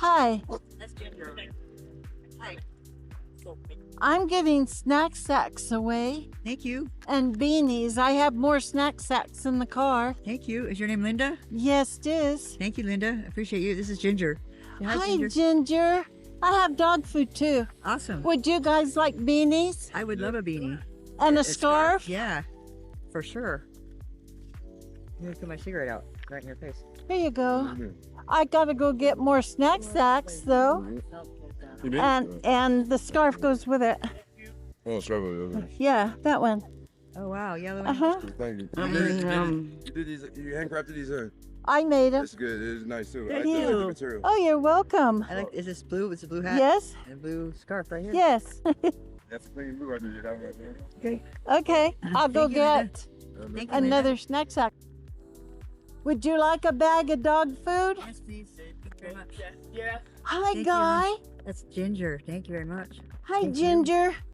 Hi, That's Ginger. Hi. I'm getting snack sacks away Thank you. and beanies. I have more snack sacks in the car. Thank you. Is your name Linda? Yes, it is. Thank you, Linda. I appreciate you. This is Ginger. Say Hi, Ginger. I have dog food too. Awesome. Would you guys like beanies I would love a beanie. and a scarf? Yeah, for sure. Let me put my cigarette out right in your face. Here you go. I gotta go get more snack sacks though, You did? and the scarf goes with it. Oh, sorry. Yeah, that one. Oh wow, yellow. Uh huh. Thank you. You did these. You handcrafted these. I made them. It's good. It's nice too. Thank I like you. the material. Oh, you're welcome. I like. Is this blue? It's a blue hat. Yes. And a blue scarf right here. Yes. That's clean blue. I did that right there. Okay. Okay, I'll go Thank you, Linda. get Thank you, another Linda. snack sack. Would you like a bag of dog food? Yes, please. Thank you very much. Hi, Thank you. Guy. That's Ginger. Thank you very much. Hi, Thank you. Ginger.